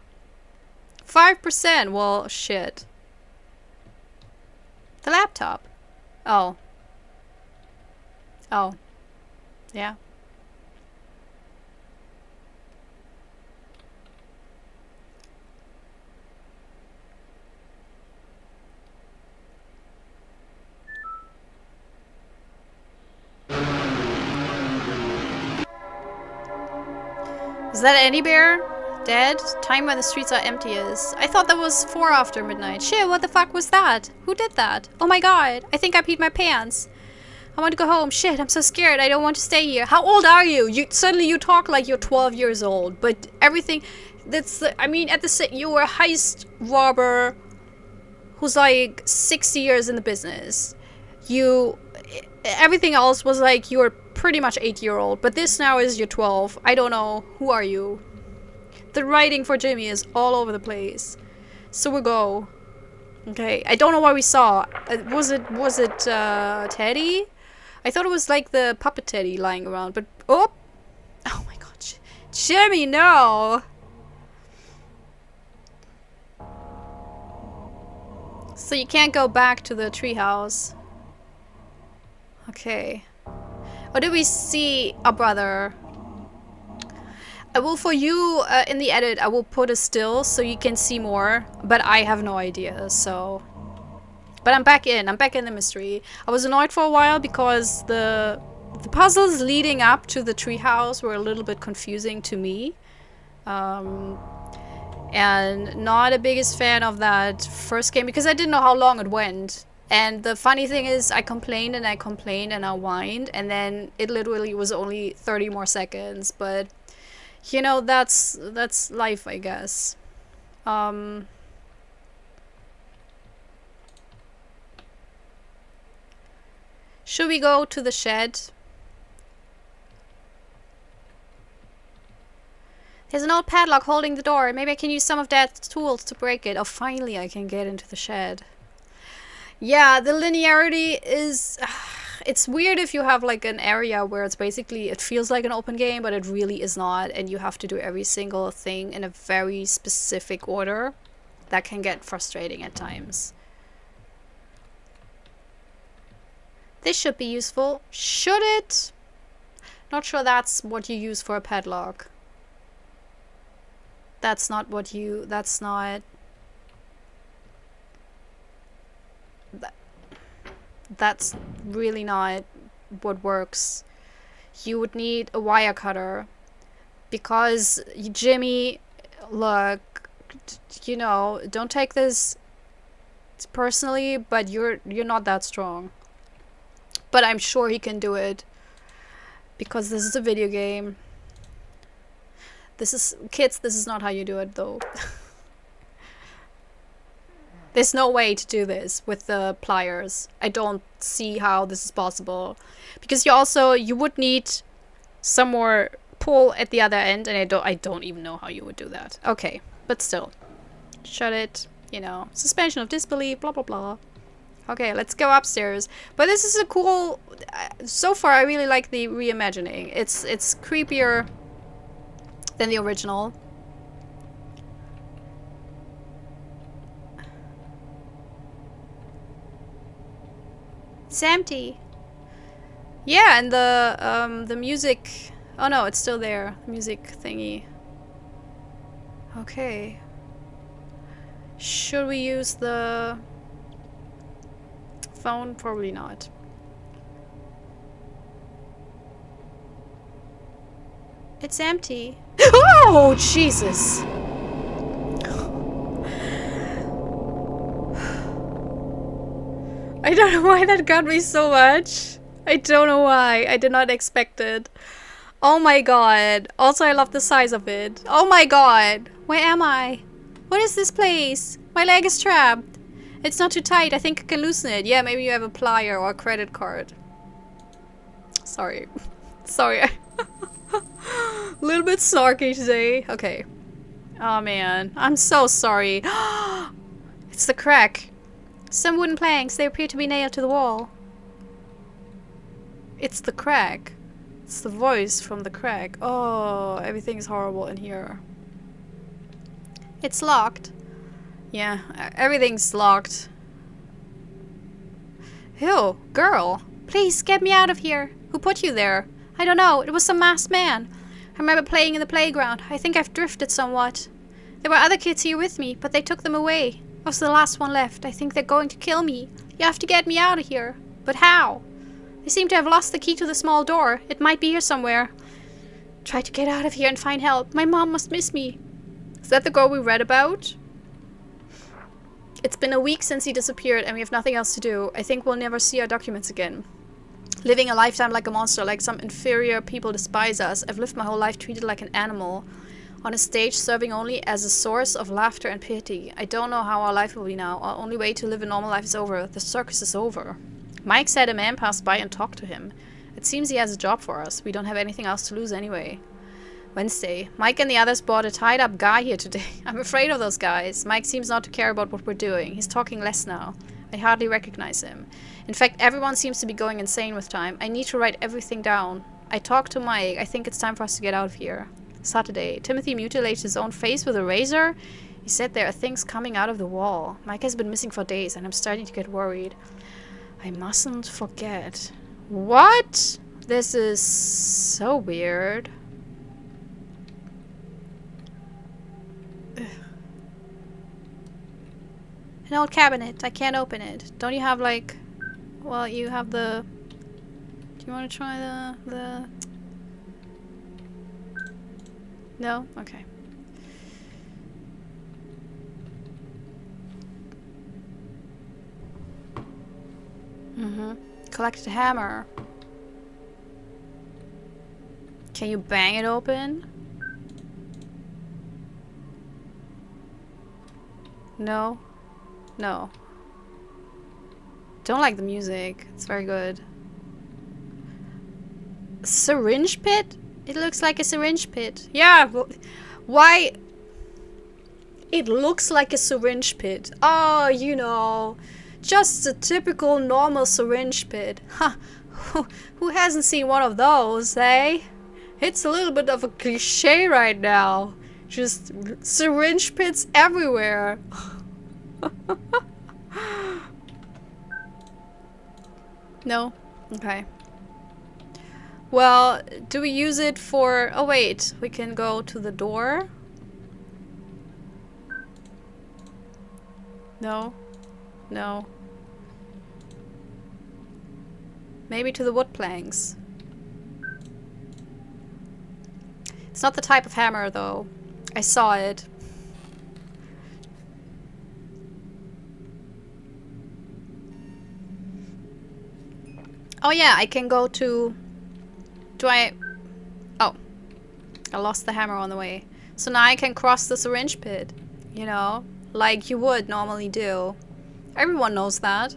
5%. Well, shit. The laptop. Oh. Oh. Yeah. Is that any bear? Dead? Time when the streets are empty is. I thought that was 4 after midnight. Shit, what the fuck was that? Who did that? Oh my god. I think I peed my pants. I want to go home. Shit, I'm so scared. I don't want to stay here. How old are you? Suddenly you talk like you're 12 years old. But everything... That's... I mean, at the... You were a heist robber who's like 60 years in the business. You... Everything else was like you're pretty much 8-year-old. But this now is you're 12. I don't know. Who are you? The writing for Jimmy is all over the place. So we go. Okay. I don't know what we saw. Was it Teddy? I thought it was like the puppet Teddy lying around. But oh my god, Jimmy, no. So you can't go back to the treehouse. Okay. Or did we see a brother? I will, for you, in the edit, I will put a still so you can see more. But I have no idea, so... But I'm back in the mystery. I was annoyed for a while because the puzzles leading up to the treehouse were a little bit confusing to me. And not a biggest fan of that first game because I didn't know how long it went. And the funny thing is, I complained and I whined, and then it literally was only 30 more seconds. But you know, that's life, I guess. Should we go to the shed? There's an old padlock holding the door. Maybe I can use some of Dad's tools to break it. Oh, finally I can get into the shed. Yeah, the linearity is... It's weird if you have like an area where it's basically... It feels like an open game, but it really is not. And you have to do every single thing in a very specific order. That can get frustrating at times. This should be useful. Should it? Not sure that's what you use for a padlock. That's not what you... That's not... That's really not what works. You would need a wire cutter. Because, Jimmy, look, you know, don't take this personally, but you're not that strong. But I'm sure he can do it. Because this is a video game. This is... Kids, this is not how you do it, though. There's no way to do this with the pliers. I don't see how this is possible. Because you would need some more pull at the other end, and I don't even know how you would do that. Okay, but still. Shut it, you know. Suspension of disbelief, blah blah blah. Okay, let's go upstairs. But this is a cool... So far, I really like the reimagining. It's creepier than the original. It's empty. Yeah, and the music... Oh no, it's still there. Music thingy. Okay. Should we use the... phone? Probably not. It's empty. Oh, Jesus! I don't know why that got me so much. I don't know why. I did not expect it. Oh my god. Also, I love the size of it. Oh my god. Where am I? What is this place? My leg is trapped. It's not too tight. I think I can loosen it. Yeah, maybe you have a plier or a credit card. Sorry. Sorry. A little bit snarky today. Okay. Oh man. I'm so sorry. It's the crack. Some wooden planks. They appear to be nailed to the wall. It's the crack. It's the voice from the crack. Oh, everything's horrible in here. It's locked. Yeah, everything's locked. Ew, girl. Please get me out of here. Who put you there? I don't know. It was some masked man. I remember playing in the playground. I think I've drifted somewhat. There were other kids here with me, but they took them away. I was the last one left. I think they're going to kill me. You have to get me out of here. But how? They seem to have lost the key to the small door. It might be here somewhere. Try to get out of here and find help. My mom must miss me. Is that the girl we read about? It's been a week since he disappeared and we have nothing else to do. I think we'll never see our documents again. Living a lifetime like a monster, like some inferior people despise us. I've lived my whole life treated like an animal. On a stage serving only as a source of laughter and pity. I don't know how our life will be now. Our only way to live a normal life is over. The circus is over. Mike said a man passed by and talked to him. It seems he has a job for us. We don't have anything else to lose anyway. Wednesday. Mike and the others brought a tied-up guy here today. I'm afraid of those guys. Mike seems not to care about what we're doing. He's talking less now. I hardly recognize him. In fact, everyone seems to be going insane with time. I need to write everything down. I talked to Mike. I think it's time for us to get out of here. Saturday. Timothy mutilated his own face with a razor. He said there are things coming out of the wall. Mike has been missing for days and I'm starting to get worried. I mustn't forget. What? This is so weird. Ugh. An old cabinet. I can't open it. Don't you have like... Well, you have the... Do you want to try the... No? Okay. Collect a hammer. Can you bang it open? No? No. Don't like the music. It's very good. Syringe pit? It looks like a syringe pit. Yeah, why? It looks like a syringe pit. Oh, you know, just a typical normal syringe pit. Huh. Who hasn't seen one of those, eh? It's a little bit of a cliche right now. Just syringe pits everywhere. No? Okay. Well, do we use it for... Oh wait, we can go to the door? No? No. Maybe to the wood planks. It's not the type of hammer though. I saw it. Oh yeah, I can go to... Do I... Oh. I lost the hammer on the way. So now I can cross the syringe pit. You know? Like you would normally do. Everyone knows that.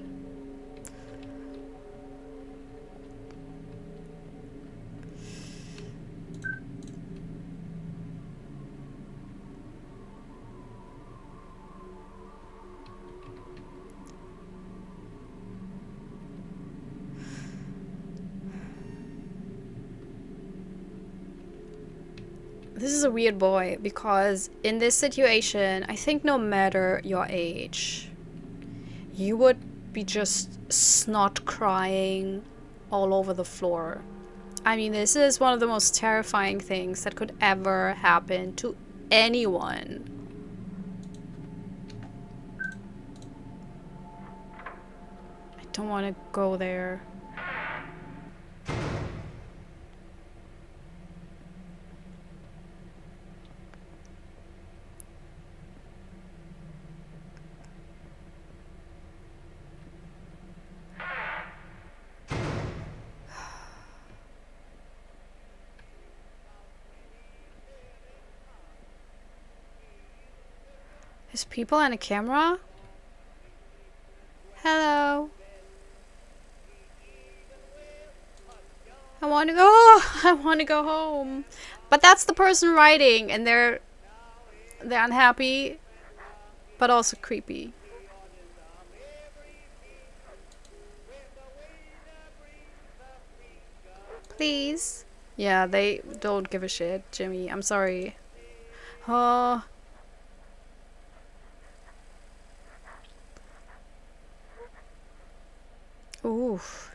This is a weird boy, because in this situation, I think no matter your age, you would be just snot crying all over the floor. I mean, this is one of the most terrifying things that could ever happen to anyone. I don't want to go there. There's people and a camera? Hello. I want to go. I want to go home. But that's the person writing, and they're unhappy, but also creepy. Please. Yeah, they don't give a shit, Jimmy. I'm sorry. Oh. Oof.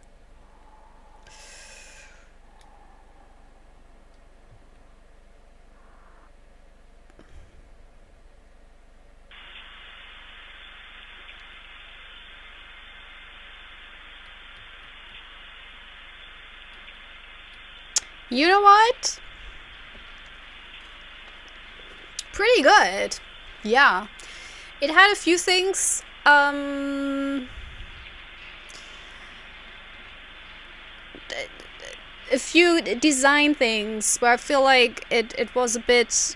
You know what? Pretty good. Yeah. It had a few things. A few design things where I feel like it was a bit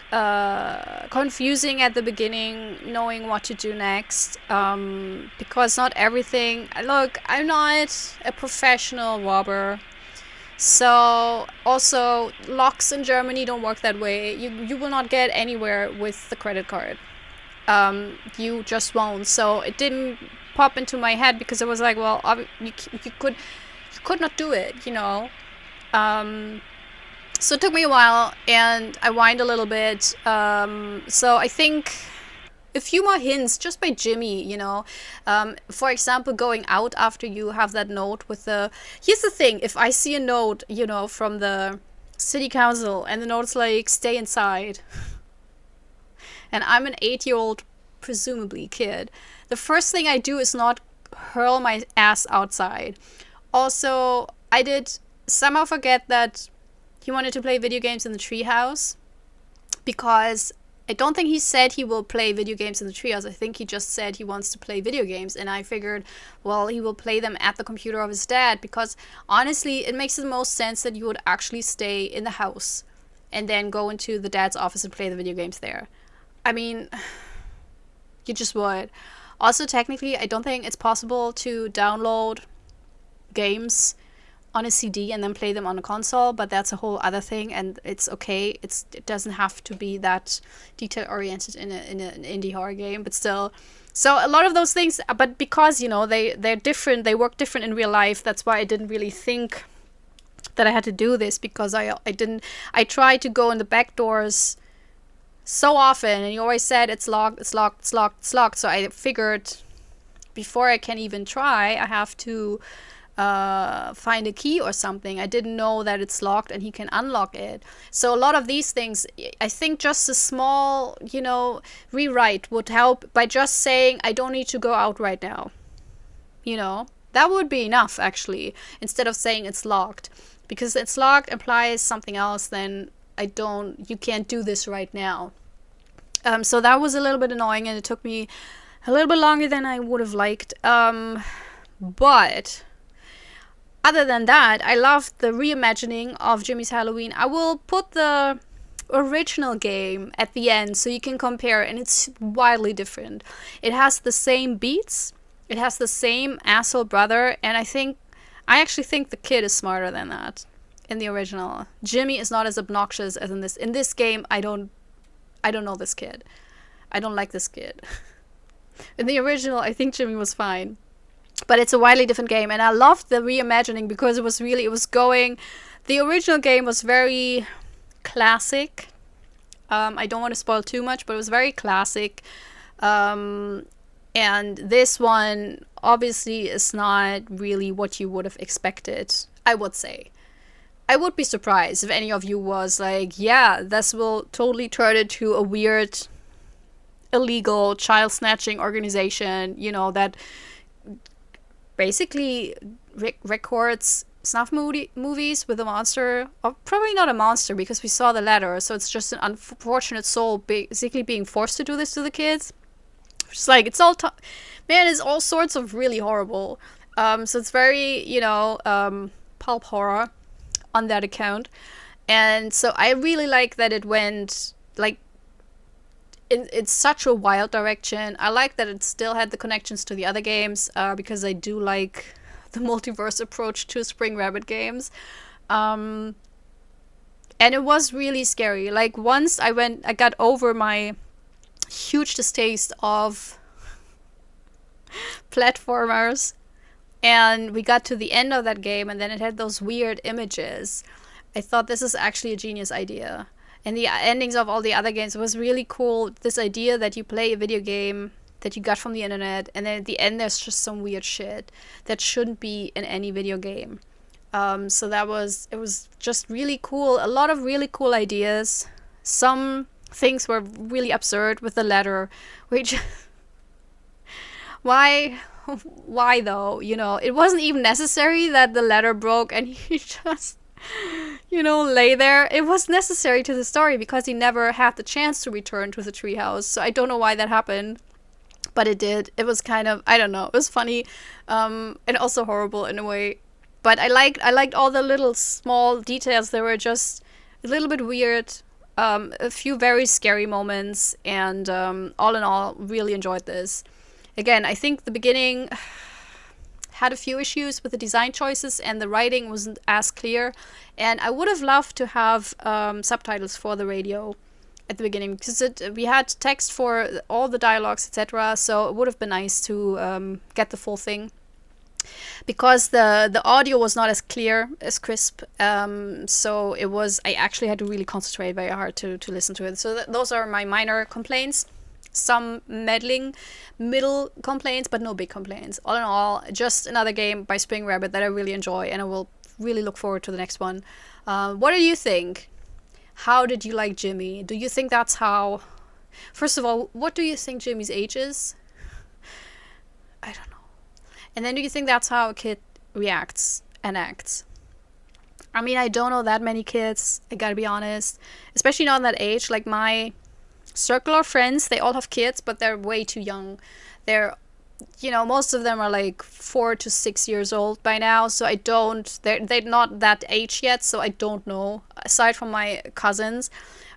confusing at the beginning, knowing what to do next. Because not everything. Look, I'm not a professional robber. So also locks in Germany don't work that way. You will not get anywhere with the credit card. You just won't. So it didn't pop into my head because I was like, well, you could not do it, you know. So it took me a while, and I whined a little bit. So I think a few more hints just by Jimmy, you know. For example, going out after you have that note with the... Here's the thing, if I see a note, you know, from the city council, and the note's like, stay inside, and I'm an 8-year-old, presumably, kid, the first thing I do is not hurl my ass outside. Also, I did somehow forget that he wanted to play video games in the treehouse, because I don't think he said he will play video games in the treehouse. I think he just said he wants to play video games, and I figured, well, he will play them at the computer of his dad, because honestly, it makes the most sense that you would actually stay in the house and then go into the dad's office and play the video games there. I mean, you just would. Also, technically, I don't think it's possible to download games on a CD and then play them on a console, but that's a whole other thing, and it's okay. It doesn't have to be that detail oriented in an indie horror game, but still. So a lot of those things, but because, you know, they're different, they work different in real life. That's why I didn't really think that I had to do this, because I tried to go in the back doors so often, and he always said it's locked, it's locked, it's locked, it's locked. So I figured before I can even try, I have to find a key or something. I didn't know that it's locked and he can unlock it. So a lot of these things, I think just a small, you know, rewrite would help by just saying, I don't need to go out right now. You know, that would be enough, actually, instead of saying it's locked. Because it's locked implies something else, then you can't do this right now. So that was a little bit annoying, and it took me a little bit longer than I would have liked. But other than that, I loved the reimagining of Jimmy's Halloween. I will put the original game at the end so you can compare, and it's wildly different. It has the same beats, it has the same asshole brother, and I actually think the kid is smarter than that in the original. Jimmy is not as obnoxious as in this. In this game, I don't know this kid. I don't like this kid. In the original, I think Jimmy was fine. But it's a widely different game, and I loved the reimagining because the original game was very classic. I don't want to spoil too much, but it was very classic. And this one obviously is not really what you would have expected, I would say. I would be surprised if any of you was like, yeah, this will totally turn into a weird, illegal child snatching organization, you know, that basically records snuff movies with a monster, or probably not a monster because we saw the letter, so it's just an unfortunate soul basically being forced to do this to the kids. It's like, it's all it's all sorts of really horrible. So it's very, you know, pulp horror on that account. And so I really like that it went like it's such a wild direction. I like that it still had the connections to the other games, because I do like the multiverse approach to Spring Rabbit games. And it was really scary. Like, once I got over my huge distaste of platformers, And we got to the end of that game, and then it had those weird images. I thought this is actually a genius idea. And the endings of all the other games was really cool. This idea that you play a video game that you got from the internet, and then at the end there's just some weird shit that shouldn't be in any video game. So it was just really cool. A lot of really cool ideas. Some things were really absurd with the letter, which why why though? You know, it wasn't even necessary that the letter broke and he just lay there. It was necessary to the story because he never had the chance to return to the treehouse. So I don't know why that happened, but it did. It was kind of, I don't know, it was funny, and also horrible in a way. But I liked all the little small details. They were just a little bit weird, a few very scary moments, and all in all, really enjoyed this. Again, I think the beginning had a few issues with the design choices, and the writing wasn't as clear. And I would have loved to have subtitles for the radio at the beginning, because we had text for all the dialogues, etc. So it would have been nice to get the full thing, because the audio was not as clear, as crisp. So it was, I actually had to really concentrate very hard to listen to it. So those are my minor complaints. Some meddling middle complaints, but no big complaints. All in all, just another game by Spring Rabbit that I really enjoy, and I will really look forward to the next one. What do you think? How did you like Jimmy? Do you think that's how... First of all, what do you think Jimmy's age is? I don't know. And then do you think that's how a kid reacts and acts? I mean, I don't know that many kids, I gotta be honest. Especially not in that age. Like my circle of friends, they all have kids, but they're way too young. They're, most of them are like 4 to 6 years old by now. So they're not that age yet. So I don't know, aside from my cousins.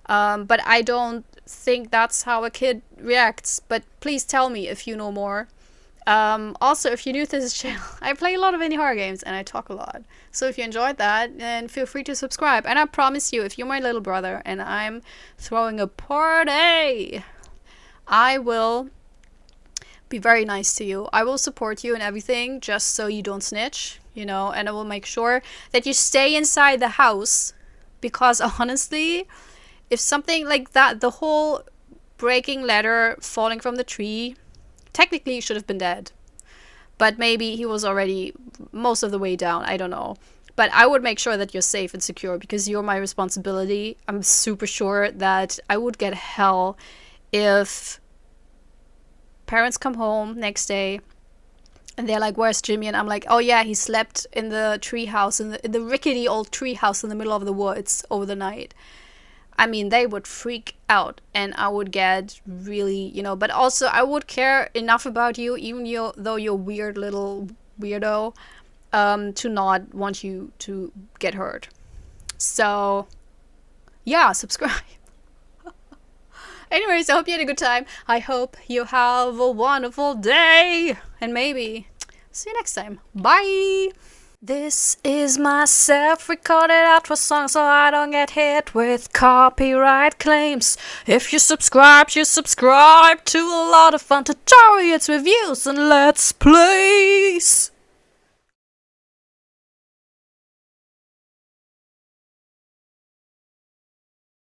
But I don't think that's how a kid reacts. But please tell me if you know more. Also, if you're new to this channel, I play a lot of indie horror games and I talk a lot. So if you enjoyed that, then feel free to subscribe. And I promise you, if you're my little brother and I'm throwing a party, I will be very nice to you. I will support you in everything, just so you don't snitch, and I will make sure that you stay inside the house, because honestly, if something like that, the whole breaking ladder, falling from the tree, technically he should have been dead. But maybe he was already most of the way down. I don't know. But I would make sure that you're safe and secure, because you're my responsibility. I'm super sure that I would get hell if parents come home next day and they're like, where's Jimmy? And I'm like, oh yeah, he slept in the tree house, in the rickety old tree house in the middle of the woods over the night. I mean, they would freak out, and I would get really, but also I would care enough about you, even though you're weird little weirdo, to not want you to get hurt. So, yeah, subscribe. Anyways, I hope you had a good time. I hope you have a wonderful day, and maybe see you next time. Bye! This is my self-recorded outro song, so I don't get hit with copyright claims. If you subscribe to a lot of fun tutorials, reviews, and let's plays.